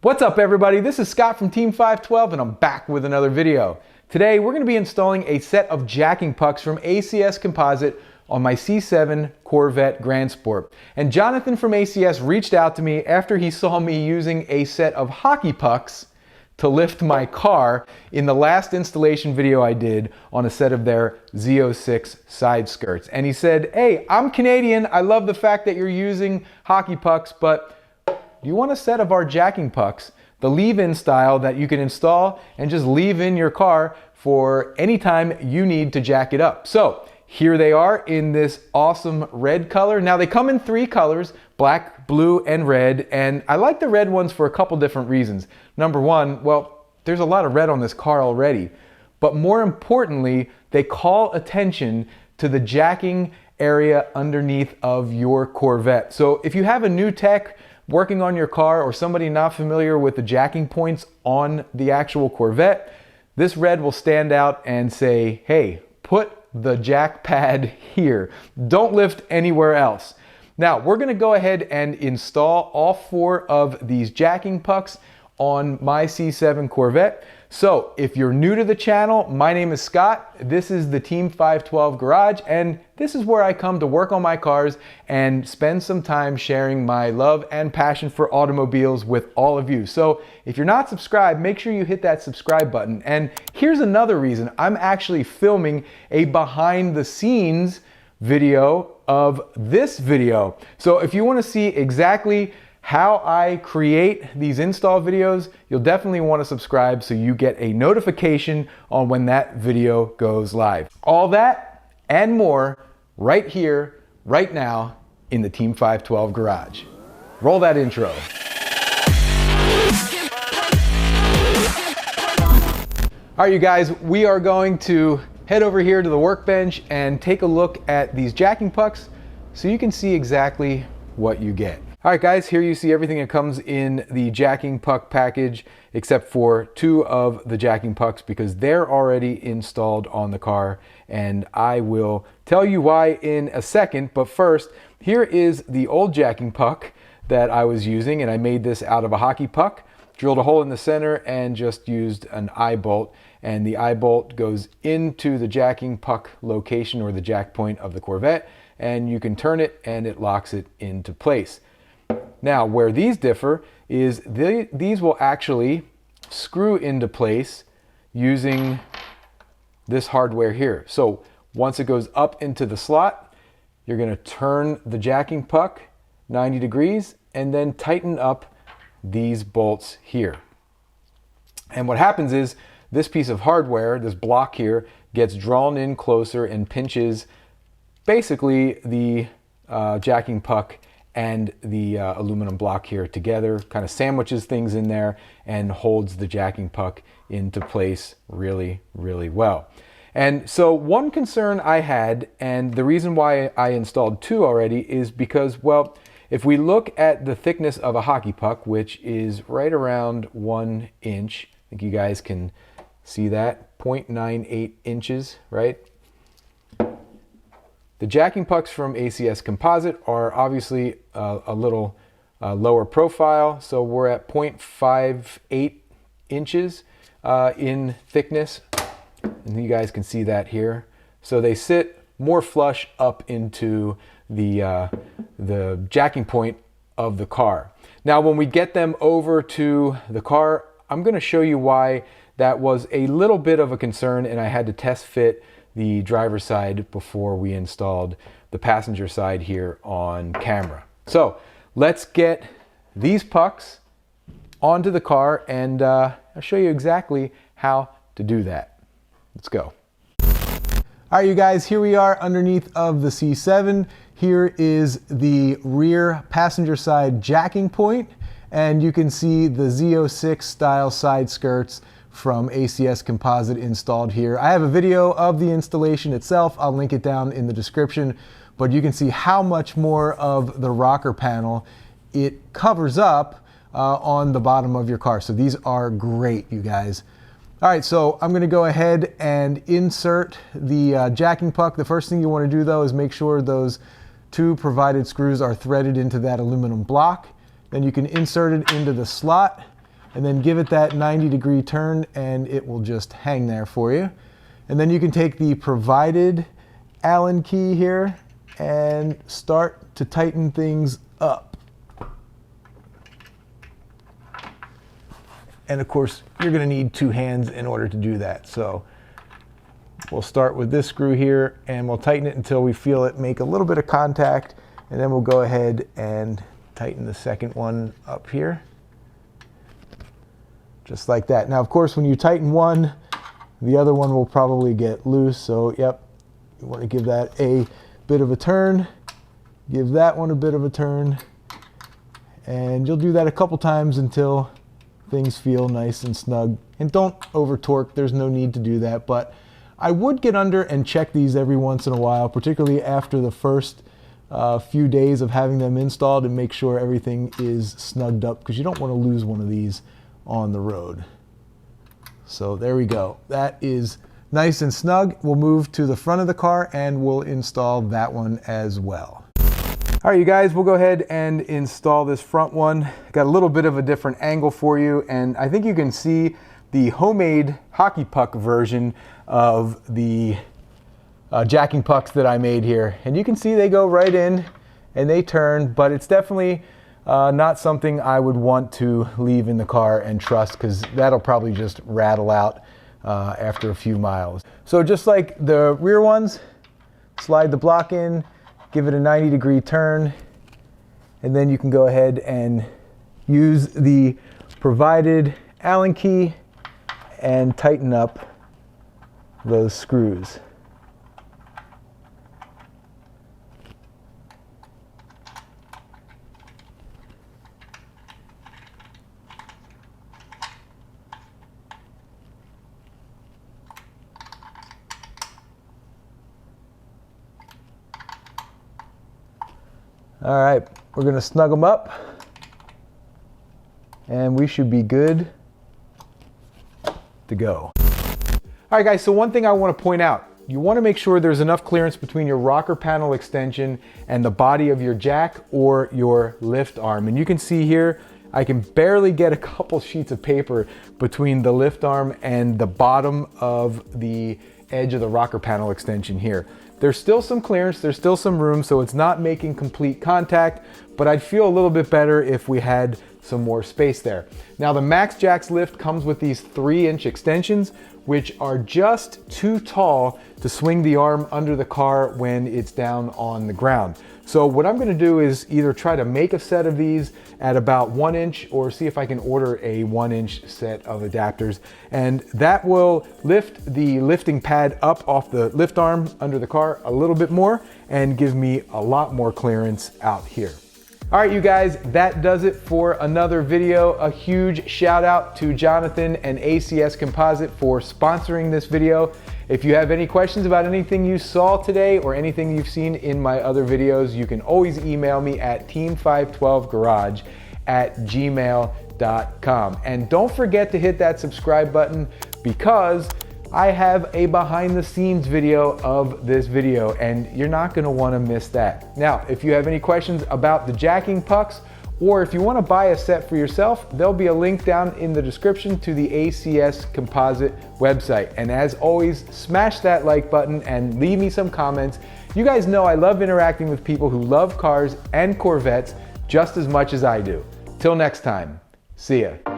What's up everybody, this is Scott from Team 512 and I'm back with another video. Today we're going to be installing a set of jacking pucks from ACS Composite on my C7 Corvette Grand Sport. And Jonathan from ACS reached out to me after he saw me using a set of hockey pucks to lift my car in the last installation video I did on a set of their Z06 side skirts. And he said, hey, I'm Canadian, I love the fact that you're using hockey pucks, but do you want a set of our jacking pucks, the leave-in style that you can install and just leave in your car for any time you need to jack it up? So here they are in this awesome red color. Now they come in three colors, black, blue, and red. And I like the red ones for a couple different reasons. Number one, well, there's a lot of red on this car already. But more importantly, they call attention to the jacking area underneath of your Corvette. So if you have a new tech working on your car or somebody not familiar with the jacking points on the actual Corvette, this red will stand out and say, hey, put the jack pad here. Don't lift anywhere else. Now, we're gonna go ahead and install all four of these jacking pucks on my C7 Corvette. So if you're new to the channel, my name is Scott. This is the Team 512 Garage, and this is where I come to work on my cars and spend some time sharing my love and passion for automobiles with all of you. So if you're not subscribed, make sure you hit that subscribe button. And here's another reason. I'm actually filming a behind the scenes video of this video. So if you want to see exactly how I create these install videos, you'll definitely want to subscribe so you get a notification on when that video goes live. All that and more right here, right now in the Team 512 Garage. Roll that intro. All right, you guys, we are going to head over here to the workbench and take a look at these jacking pucks so you can see exactly what you get. All right guys, here you see everything that comes in the jacking puck package except for two of the jacking pucks because they're already installed on the car, and I will tell you why in a second. But first, here is the old jacking puck that I was using, and I made this out of a hockey puck, drilled a hole in the center and just used an eye bolt, and the eye bolt goes into the jacking puck location or the jack point of the Corvette, and you can turn it and it locks it into place. Now, where these differ is these will actually screw into place using this hardware here. So once it goes up into the slot, you're going to turn the jacking puck 90 degrees and then tighten up these bolts here. And what happens is this piece of hardware, this block here, gets drawn in closer and pinches basically the jacking puck and the aluminum block here together, kind of sandwiches things in there and holds the jacking puck into place really, really well. And so one concern I had, and the reason why I installed two already, is because, well, if we look at the thickness of a hockey puck, which is right around 1 inch, I think you guys can see that, 0.98 inches, right? The jacking pucks from ACS Composite are obviously a little lower profile, so we're at 0.58 inches in thickness, and you guys can see that here. So they sit more flush up into the jacking point of the car. Now when we get them over to the car, I'm going to show you why that was a little bit of a concern, and I had to test fit the driver's side before we installed the passenger side here on camera. So let's get these pucks onto the car and I'll show you exactly how to do that. Let's go. All right, you guys, here we are underneath of the C7. Here is the rear passenger side jacking point, and you can see the Z06 style side skirts from ACS Composite installed here. I have a video of the installation itself. I'll link it down in the description, but you can see how much more of the rocker panel it covers up on the bottom of your car. So these are great, you guys. All right, so I'm gonna go ahead and insert the jacking puck. The first thing you wanna do though is make sure those two provided screws are threaded into that aluminum block. Then you can insert it into the slot and then give it that 90-degree turn and it will just hang there for you. And then you can take the provided Allen key here and start to tighten things up. And of course, you're going to need 2 hands in order to do that. So we'll start with this screw here and we'll tighten it until we feel it make a little bit of contact, and then we'll go ahead and tighten the second one up here. Just like that. Now, of course, when you tighten one, the other one will probably get loose. So, yep, you want to give that a bit of a turn. Give that one a bit of a turn. And you'll do that a couple times until things feel nice and snug. And don't over torque. There's no need to do that. But I would get under and check these every once in a while, particularly after the first few days of having them installed, and make sure everything is snugged up, because you don't want to lose one of these on the road. So there we go. That is nice and snug. We'll move to the front of the car and we'll install that one as well. All right, you guys, we'll go ahead and install this front one. Got a little bit of a different angle for you, and I think you can see the homemade hockey puck version of the jacking pucks that I made here. And you can see they go right in and they turn, but it's definitely not something I would want to leave in the car and trust, because that'll probably just rattle out after a few miles. So just like the rear ones, slide the block in, give it a 90-degree turn, and then you can go ahead and use the provided Allen key and tighten up those screws. All right, we're gonna snug them up and we should be good to go. All right, guys, so one thing I wanna point out, you wanna make sure there's enough clearance between your rocker panel extension and the body of your jack or your lift arm. And you can see here, I can barely get a couple sheets of paper between the lift arm and the bottom of the edge of the rocker panel extension here. There's still some clearance, there's still some room, so it's not making complete contact, but I'd feel a little bit better if we had some more space there. Now, the Max Jacks lift comes with these 3-inch extensions, which are just too tall to swing the arm under the car when it's down on the ground. So what I'm gonna do is either try to make a set of these at about 1 inch, or see if I can order a 1-inch set of adapters. And that will lift the lifting pad up off the lift arm under the car a little bit more and give me a lot more clearance out here. All right, you guys, that does it for another video. A huge shout out to Jonathan and ACS Composite for sponsoring this video. If you have any questions about anything you saw today or anything you've seen in my other videos, you can always email me at team512garage@gmail.com. And don't forget to hit that subscribe button, because I have a behind the scenes video of this video and you're not gonna wanna miss that. Now, if you have any questions about the jacking pucks, or if you wanna buy a set for yourself, there'll be a link down in the description to the ACS Composite website. And as always, smash that like button and leave me some comments. You guys know I love interacting with people who love cars and Corvettes just as much as I do. Till next time, see ya.